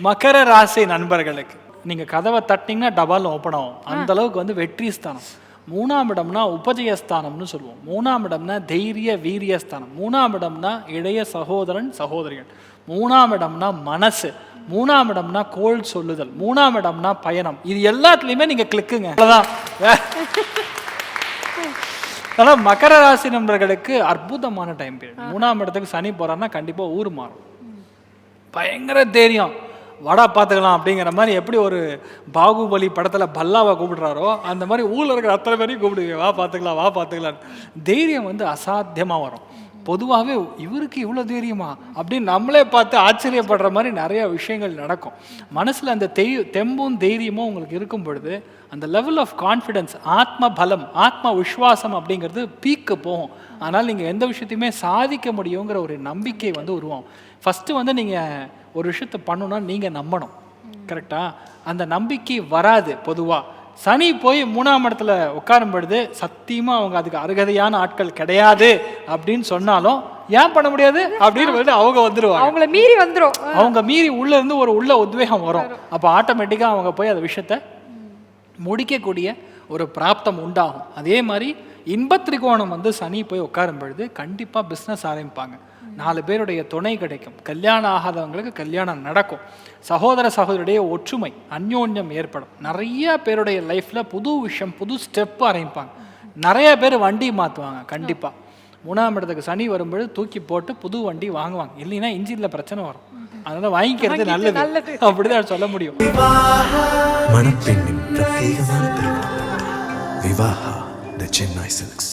மகர ராசி நண்பர்களுக்கு நீங்கள் கதவை தட்டினீங்கன்னா டபால் ஓப்பன் ஆகும். அந்த அளவுக்கு வந்து வெற்றி ஸ்தானம். 3ஆம் இடம்னா உபஜயஸ்தானம்னு சொல்லுவோம். 3ஆம் இடம்னா தைரிய வீரியஸ்தானம். 3ஆம் இடம்னா இளைய சகோதரன் சகோதரிகள். 3ஆம் இடம்னா மனசு. 3ஆம் இடம்னா கோல் சொல்லுதல். 3ஆம் இடம்னா பயணம். இது எல்லாத்துலேயுமே நீங்கள் கிளிக்குங்க. அவ்வளோதான். ஆனால் மகர ராசி நண்பர்களுக்கு அற்புதமான டைம் பீரியட். 3ஆம் இடத்துக்கு சனி போகிறாருன்னா கண்டிப்பாக ஊர் மாறும். பயங்கர தைரியம். வடா பார்த்துக்கலாம் அப்படிங்கிற மாதிரி எப்படி ஒரு பாகுபலி படத்தில் பல்லாவை கூப்பிடுறாரோ அந்த மாதிரி ஊரில் இருக்கிற அத்தனை பேரையும் கூப்பிடுவீங்க. வா பார்த்துக்கலாம், வா பார்த்துக்கலாம். தைரியம் வந்து அசாத்தியமாக வரும். பொதுவாகவே இவருக்கு இவ்வளோ தைரியமா அப்படின்னு நம்மளே பார்த்து ஆச்சரியப்படுற மாதிரி நிறைய விஷயங்கள் நடக்கும். மனசில் அந்த தெம்பும் தைரியமும் உங்களுக்கு இருக்கும் பொழுது அந்த லெவல் ஆஃப் கான்ஃபிடென்ஸ், ஆத்ம பலம், ஆத்ம விஸ்வாசம் அப்படிங்கிறது பீக்கு போகும். ஆனால் நீங்கள் எந்த விஷயத்தையுமே சாதிக்க முடியுங்கிற ஒரு நம்பிக்கை வந்து உருவாகும். ஃபஸ்ட்டு வந்து நீங்கள் ஒரு விஷயத்தை பண்ணணும்னா நீங்கள் நம்பணும். கரெக்டாக? அந்த நம்பிக்கை வராது. பொதுவாக சனி போய் 3ஆம் இடத்துல உட்காரும் பொழுது சத்தியமாக அவங்க அதுக்கு அருகதையான ஆட்கள் கிடையாது அப்படின்னு சொன்னாலும் ஏன் பண்ண முடியாது அப்படின்னு அவங்க வந்துடுவாங்க. அவங்கள மீறி வந்துடும். அவங்க மீறி உள்ள இருந்து ஒரு உள்ள உத்வேகம் வரும். அப்போ ஆட்டோமேட்டிக்காக அவங்க போய் அந்த விஷயத்தை முடிக்கக்கூடிய ஒரு பிராப்தம் உண்டாகும். அதே மாதிரி இன்பத்திரிகோணம் வந்து சனி போய் உட்காரும் பொழுது கண்டிப்பாக பிஸ்னஸ் ஆரம்பிப்பாங்க. 4 பேருடைய துணை கிடைக்கும். கல்யாணம் ஆகாதவங்களுக்கு கல்யாணம் நடக்கும். சகோதர சகோதரியுடைய ஒற்றுமை, அந்யோன்யம் ஏற்படும். நிறைய பேருடைய லைஃப்பில் புது விஷயம், புது ஸ்டெப்பு ஆரம்பிப்பாங்க. நிறைய பேர் வண்டி மாற்றுவாங்க. கண்டிப்பாக 3ஆம் இடத்துக்கு சனி வரும்பொழுது தூக்கி போட்டு புது வண்டி வாங்குவாங்க. இல்லைன்னா இன்ஜினில் பிரச்சனை வரும். அதனால் வாங்கிக்கிறது நல்லது. அப்படிதான் சொல்ல முடியும். மணப்பெண்ணின் பிரத்யேகமான திருமணம் விவாஹா தி சென்னை சில்க்ஸ்.